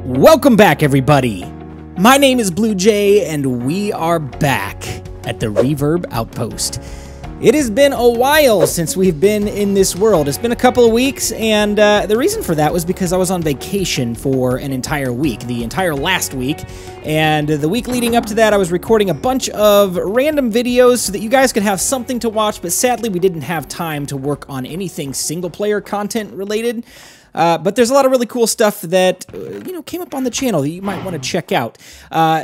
Welcome back, everybody. My name is BluJay, and we are back at the Reverb Outpost. It has been a while since we've been in this world. It's been a couple of weeks, and the reason for that was because I was on vacation for an entire week, the entire last week, and the week leading up to that, I was recording a bunch of random videos so that you guys could have something to watch, but sadly, we didn't have time to work on anything single-player content related. But there's a lot of really cool stuff that, came up on the channel that you might want to check out.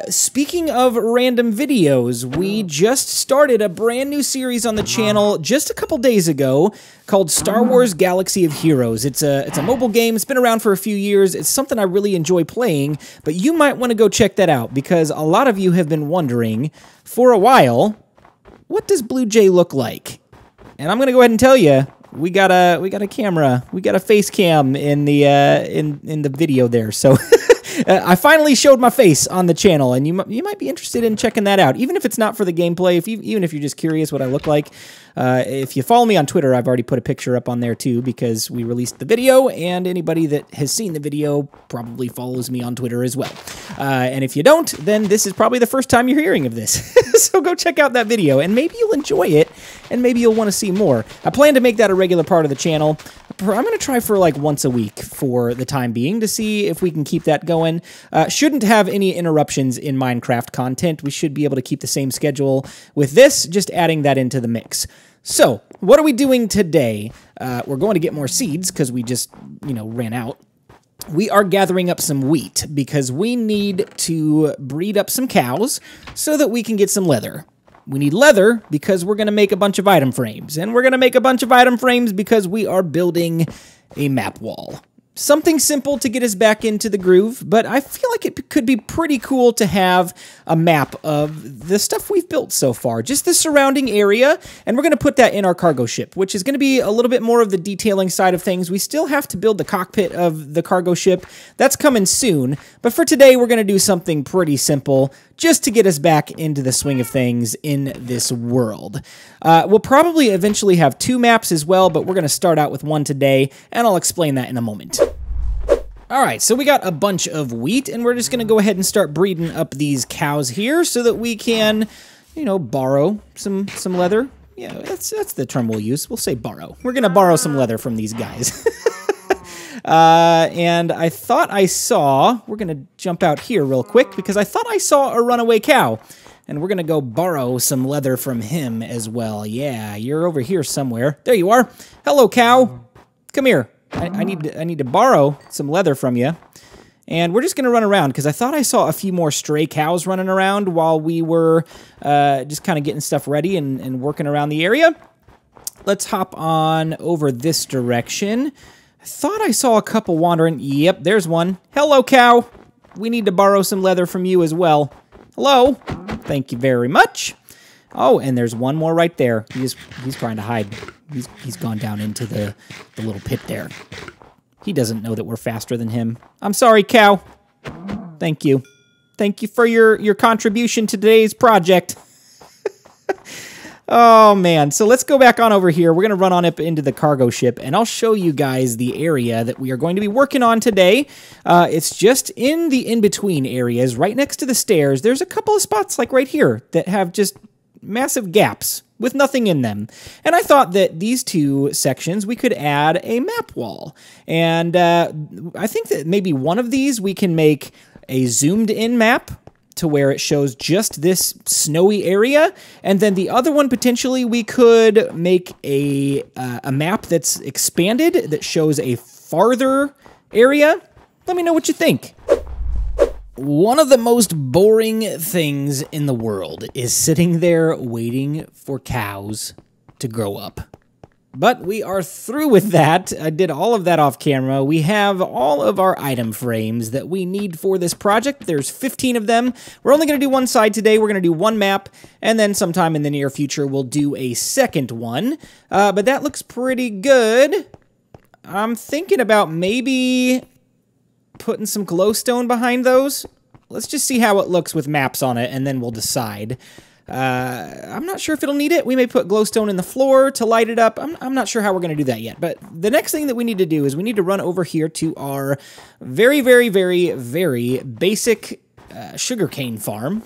Speaking of random videos, we just started a brand new series on the channel just a couple days ago called Star Wars Galaxy of Heroes. It's a mobile game. It's been around for a few years. It's something I really enjoy playing, but you might want to go check that out because a lot of you have been wondering for a while, what does BluJay look like? And I'm going to go ahead and tell you, we got a camera, we got a face cam in the in the video there. So I finally showed my face on the channel, and you might be interested in checking that out, even if it's not for the gameplay. Even if you're just curious what I look like. If you follow me on Twitter, I've already put a picture up on there too because we released the video, and anybody that has seen the video probably follows me on Twitter as well. And if you don't, then this is probably the first time you're hearing of this. So go check out that video, and maybe you'll enjoy it, and maybe you'll want to see more. I plan to make that a regular part of the channel. I'm going to try for like once a week for the time being to see if we can keep that going. Shouldn't have any interruptions in Minecraft content. We should be able to keep the same schedule with this, just adding that into the mix. So, what are we doing today? We're going to get more seeds because we just, ran out. We are gathering up some wheat because we need to breed up some cows so that we can get some leather. We need leather because we're going to make a bunch of item frames. And we're going to make a bunch of item frames because we are building a map wall. Something simple to get us back into the groove, but I feel like it could be pretty cool to have a map of the stuff we've built so far, just the surrounding area, and we're going to put that in our cargo ship, which is going to be a little bit more of the detailing side of things. We still have to build the cockpit of the cargo ship. That's coming soon, but for today, we're going to do something pretty simple just to get us back into the swing of things in this world. We'll probably eventually have 2 maps as well, but we're going to start out with one today, and I'll explain that in a moment. All right, so we got a bunch of wheat, and we're just going to go ahead and start breeding up these cows here so that we can, borrow some leather. Yeah, that's the term we'll use. We'll say borrow. We're going to borrow some leather from these guys. And I thought I saw, we're going to jump out here real quick because I thought I saw a runaway cow. And we're going to go borrow some leather from him as well. Yeah, you're over here somewhere. There you are. Hello, cow. Come here. I need to borrow some leather from you. And we're just going to run around because I thought I saw a few more stray cows running around while we were just kind of getting stuff ready and working around the area. Let's hop on over this direction. I thought I saw a couple wandering. Yep, there's one. Hello, cow. We need to borrow some leather from you as well. Hello. Thank you very much. Oh, and there's one more right there. He's trying to hide. He's gone down into the little pit there. He doesn't know that we're faster than him. I'm sorry, cow. Thank you. Thank you for your contribution to today's project. Oh, man. So let's go back on over here. We're going to run on up into the cargo ship, and I'll show you guys the area that we are going to be working on today. It's just in the in-between areas, right next to the stairs. There's a couple of spots, like right here, that have just massive gaps with nothing in them. And I thought that these 2 sections, we could add a map wall. And I think that maybe one of these we can make a zoomed-in map to where it shows just this snowy area, and then the other one potentially we could make a map that's expanded that shows a farther area. Let me know what you think. One of the most boring things in the world is sitting there waiting for cows to grow up. But we are through with that. I did all of that off camera. We have all of our item frames that we need for this project. There's 15 of them. We're only going to do one side today. We're going to do one map, and then sometime in the near future, we'll do a second one. But that looks pretty good. I'm thinking about maybe putting some glowstone behind those. Let's just see how it looks with maps on it, and then we'll decide. I'm not sure if it'll need it. We may put glowstone in the floor to light it up. I'm not sure how we're going to do that yet. But the next thing that we need to do is we need to run over here to our very, very, very, very basic sugarcane farm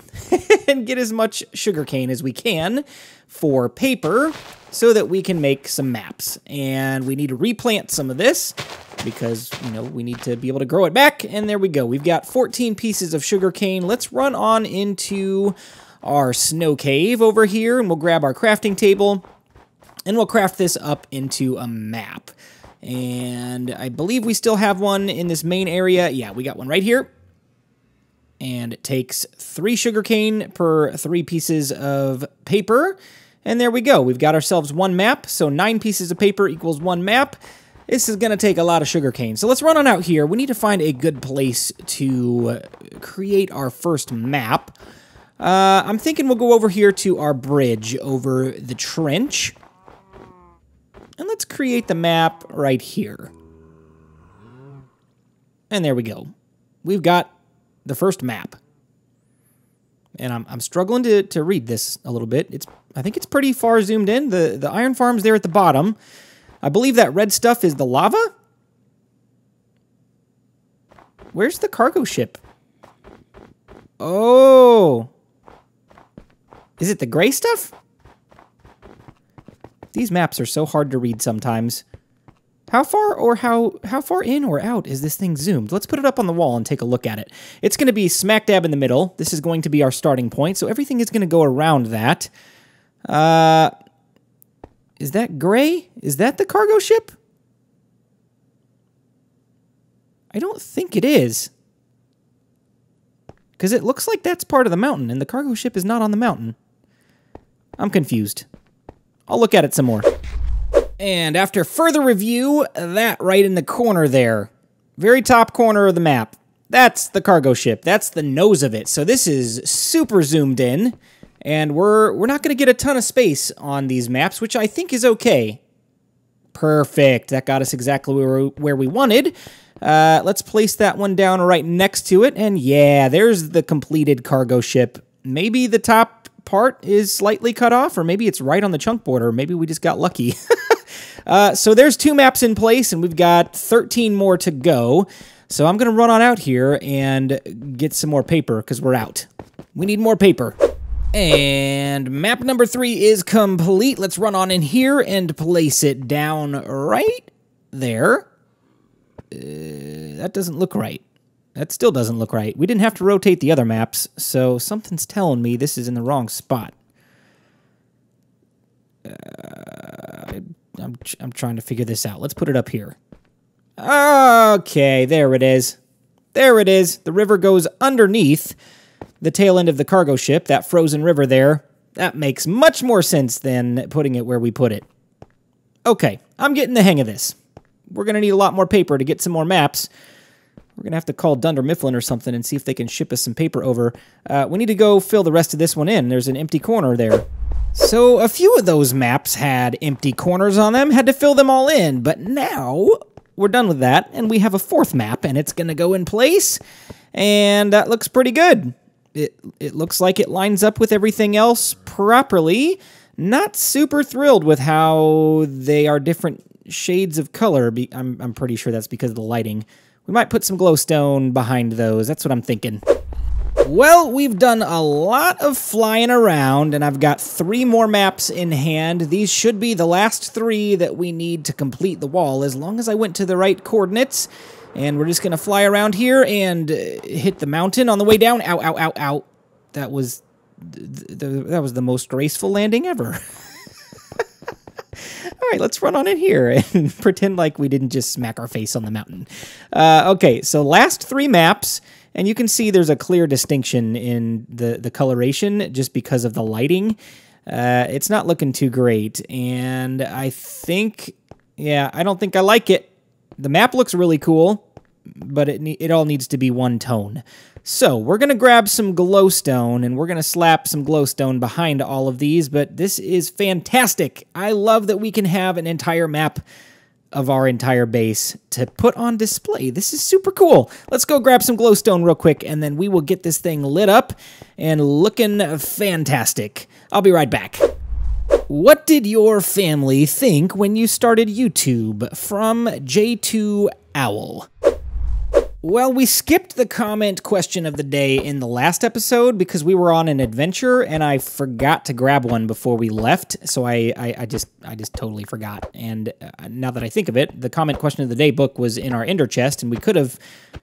and get as much sugarcane as we can for paper so that we can make some maps. And we need to replant some of this because, you know, we need to be able to grow it back. And there we go. We've got 14 pieces of sugarcane. Let's run on into our snow cave over here, and we'll grab our crafting table, and we'll craft this up into a map. And I believe we still have one in this main area. Yeah, we got one right here. And it takes 3 sugarcane per 3 pieces of paper. And there we go. We've got ourselves one map. So 9 pieces of paper equals one map. This is going to take a lot of sugarcane. So let's run on out here. We need to find a good place to create our first map. I'm thinking we'll go over here to our bridge over the trench. And let's create the map right here. And there we go. We've got the first map. And I'm struggling to read this a little bit. I think it's pretty far zoomed in. The iron farm's there at the bottom. I believe that red stuff is the lava. Where's the cargo ship? Oh. Is it the gray stuff? These maps are so hard to read sometimes. How far in or out is this thing zoomed? Let's put it up on the wall and take a look at it. It's going to be smack dab in the middle. This is going to be our starting point, so everything is going to go around that. Is that gray? Is that the cargo ship? I don't think it is. Because it looks like that's part of the mountain, and the cargo ship is not on the mountain. I'm confused. I'll look at it some more. And after further review, that right in the corner there, very top corner of the map, that's the cargo ship. That's the nose of it. So this is super zoomed in, and we're not going to get a ton of space on these maps, which I think is okay. Perfect. That got us exactly where we wanted. Let's place that one down right next to it, and yeah, there's the completed cargo ship. Maybe the top part is slightly cut off, or maybe it's right on the chunk border. Maybe we just got lucky. So there's 2 maps in place, and we've got 13 more to go. So I'm going to run on out here and get some more paper, because we're out. We need more paper. And map number 3 is complete. Let's run on in here and place it down right there. That doesn't look right. That still doesn't look right. We didn't have to rotate the other maps, so something's telling me this is in the wrong spot. I'm trying to figure this out. Let's put it up here. Okay, there it is. There it is. The river goes underneath the tail end of the cargo ship, that frozen river there. That makes much more sense than putting it where we put it. Okay, I'm getting the hang of this. We're going to need a lot more paper to get some more maps. We're going to have to call Dunder Mifflin or something and see if they can ship us some paper over. We need to go fill the rest of this one in. There's an empty corner there. So a few of those maps had empty corners on them, had to fill them all in. But now we're done with that, and we have a 4th map, and it's going to go in place. And that looks pretty good. It looks like it lines up with everything else properly. Not super thrilled with how they are different shades of color. I'm pretty sure that's because of the lighting. We might put some glowstone behind those. That's what I'm thinking. Well, we've done a lot of flying around, and I've got 3 more maps in hand. These should be the last 3 that we need to complete the wall, as long as I went to the right coordinates. And we're just going to fly around here and hit the mountain on the way down. Ow, ow, ow, ow. That was the most graceful landing ever. All right, let's run on in here and pretend like we didn't just smack our face on the mountain. Okay, so last 3 maps, and you can see there's a clear distinction in the coloration just because of the lighting. It's not looking too great, and I think, yeah, I don't think I like it. The map looks really cool, but it all needs to be one tone. So we're going to grab some glowstone, and we're going to slap some glowstone behind all of these, but this is fantastic. I love that we can have an entire map of our entire base to put on display. This is super cool. Let's go grab some glowstone real quick, and then we will get this thing lit up and looking fantastic. I'll be right back. What did your family think when you started YouTube? From J2 Owl. Well, we skipped the comment question of the day in the last episode because we were on an adventure and I forgot to grab one before we left. So I just totally forgot. And now that I think of it, the comment question of the day book was in our ender chest and we could have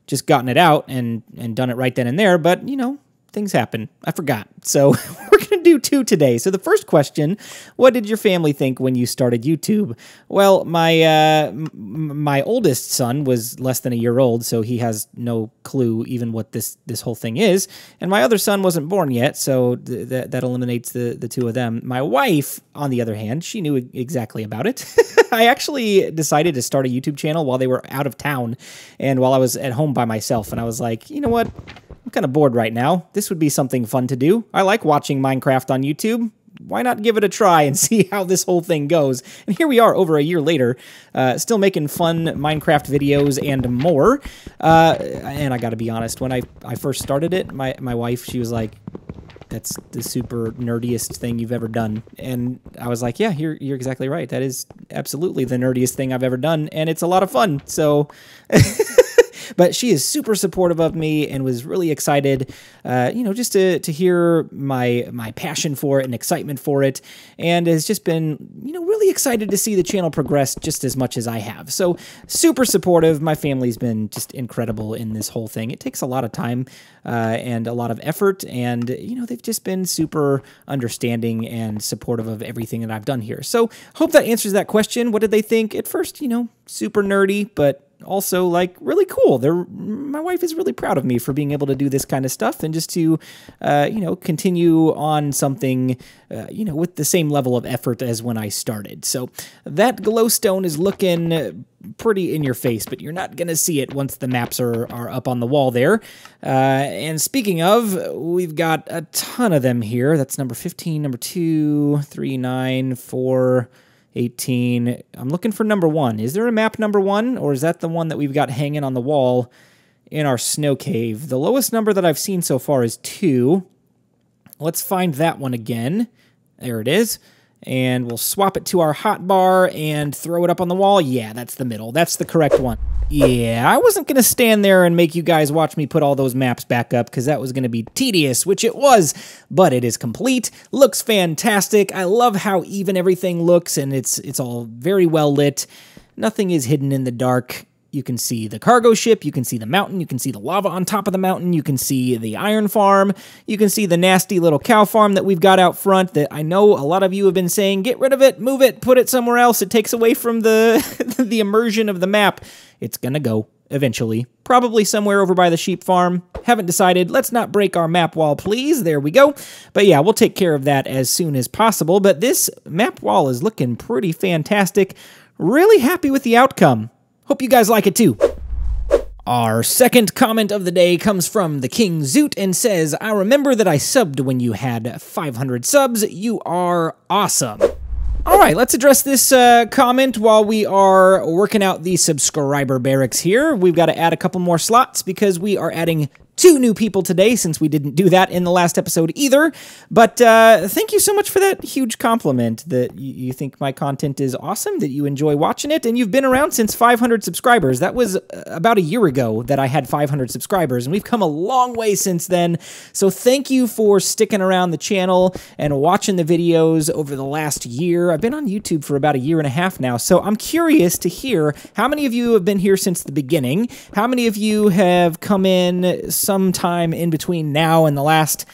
just gotten it out and done it right then and there. But, you know, things happen. I forgot. So we're going to do two today. So the first question, what did your family think when you started YouTube? Well, my oldest son was less than a year old, so he has no clue even what this whole thing is. And my other son wasn't born yet, so that eliminates the two of them. My wife, on the other hand, she knew exactly about it. I actually decided to start a YouTube channel while they were out of town and while I was at home by myself. And I was like, you know what? I'm kind of bored right now. This would be something fun to do. I like watching Minecraft on YouTube. Why not give it a try and see how this whole thing goes? And here we are over a year later, still making fun Minecraft videos and more. And I got to be honest, when I first started it, my wife, she was like, that's the super nerdiest thing you've ever done. And I was like, yeah, you're exactly right. That is absolutely the nerdiest thing I've ever done. And it's a lot of fun. So... But she is super supportive of me and was really excited, you know, just to hear my passion for it and excitement for it, and has just been, you know, really excited to see the channel progress just as much as I have. So super supportive. My family's been just incredible in this whole thing. It takes a lot of time and a lot of effort, and, you know, they've just been super understanding and supportive of everything that I've done here. So hope that answers that question. What did they think? At first, you know, super nerdy, but also, like, really cool. My wife is really proud of me for being able to do this kind of stuff and just to, you know, continue on something, you know, with the same level of effort as when I started. So that glowstone is looking pretty in your face, but you're not going to see it once the maps are up on the wall there. And speaking of, we've got a ton of them here. That's number 15, number 2, 3, 9, 4... 18. I'm looking for number 1. Is there a map number 1, or is that the one that we've got hanging on the wall in our snow cave? The lowest number that I've seen so far is 2. Let's find that one again. There it is. And we'll swap it to our hotbar and throw it up on the wall. Yeah, that's the middle. That's the correct one. Yeah, I wasn't going to stand there and make you guys watch me put all those maps back up because that was going to be tedious, which it was, but it is complete. Looks fantastic. I love how even everything looks, and it's all very well lit. Nothing is hidden in the dark. You can see the cargo ship, you can see the mountain, you can see the lava on top of the mountain, you can see the iron farm, you can see the nasty little cow farm that we've got out front that I know a lot of you have been saying, get rid of it, move it, put it somewhere else, it takes away from the, the immersion of the map. It's gonna go eventually. Probably somewhere over by the sheep farm. Haven't decided. Let's not break our map wall, please. There we go. But yeah, we'll take care of that as soon as possible. But this map wall is looking pretty fantastic. Really happy with the outcome. Hope you guys like it too. Our second comment of the day comes from the King Zoot and says, I remember that I subbed when you had 500 subs. You are awesome. All right, let's address this comment while we are working out the subscriber barracks here. We've got to add a couple more slots because we are adding 2 new people today since we didn't do that in the last episode either. But thank you so much for that huge compliment that you think my content is awesome, that you enjoy watching it, and you've been around since 500 subscribers. That was about a year ago that I had 500 subscribers, and we've come a long way since then. So thank you for sticking around the channel and watching the videos over the last year. I've been on YouTube for about a year and a half now, so I'm curious to hear how many of you have been here since the beginning, how many of you have come in sometime in between now and the last,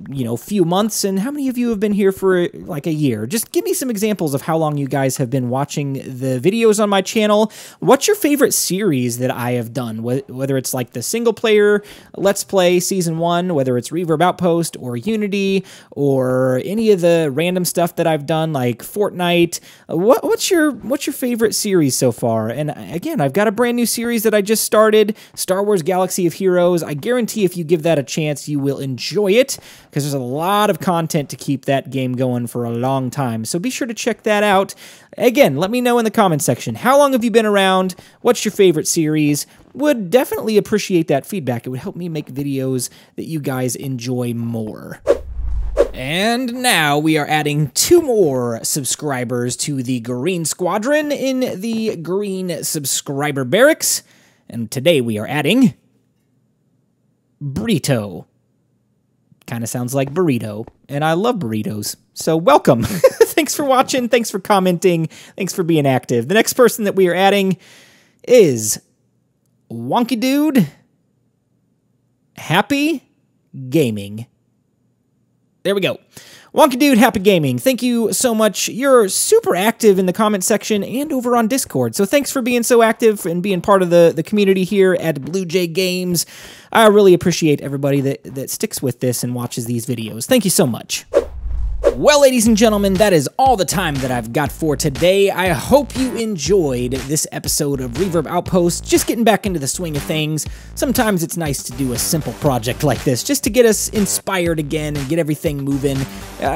you know, few months, and how many of you have been here for like a year? Just give me some examples of how long you guys have been watching the videos on my channel. What's your favorite series that I have done? Whether it's like the single player Let's Play Season 1, whether it's Reverb Outpost or Unity, or any of the random stuff that I've done like Fortnite. What's your favorite series so far? And again, I've got a brand new series that I just started, Star Wars Galaxy of Heroes. I guarantee if you give that a chance, you will enjoy it. because there's a lot of content to keep that game going for a long time. So be sure to check that out. Again, let me know in the comment section, how long have you been around? What's your favorite series? Would definitely appreciate that feedback. It would help me make videos that you guys enjoy more. And now we are adding 2 more subscribers to the Green Squadron in the Green Subscriber Barracks. And today we are adding Burrito. Kind of sounds like burrito, and I love burritos. So welcome. Thanks for watching. Thanks for commenting. Thanks for being active. The next person that we are adding is Wonky Dude Happy Gaming. There we go. Wonky Dude Happy Gaming, thank you so much. You're super active in the comment section and over on Discord, so thanks for being so active and being part of the community here at BluJay Games. I really appreciate everybody that sticks with this and watches these videos. Thank you so much. Well, ladies and gentlemen, that is all the time that I've got for today. I hope you enjoyed this episode of Reverb Outpost, just getting back into the swing of things. Sometimes it's nice to do a simple project like this, just to get us inspired again and get everything moving.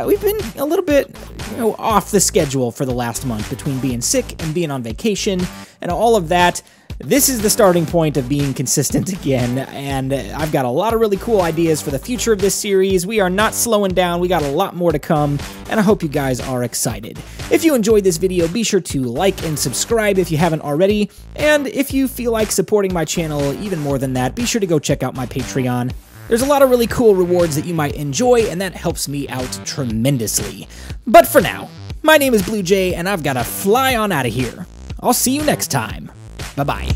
We've been a little bit, off the schedule for the last month between being sick and being on vacation and all of that. This is the starting point of being consistent again, and I've got a lot of really cool ideas for the future of this series. We are not slowing down. We got a lot more to come, and I hope you guys are excited. If you enjoyed this video, be sure to like and subscribe if you haven't already, and if you feel like supporting my channel even more than that, be sure to go check out my Patreon. There's a lot of really cool rewards that you might enjoy, and that helps me out tremendously. But for now, my name is BluJay, and I've got to fly on out of here. I'll see you next time. Bye-bye.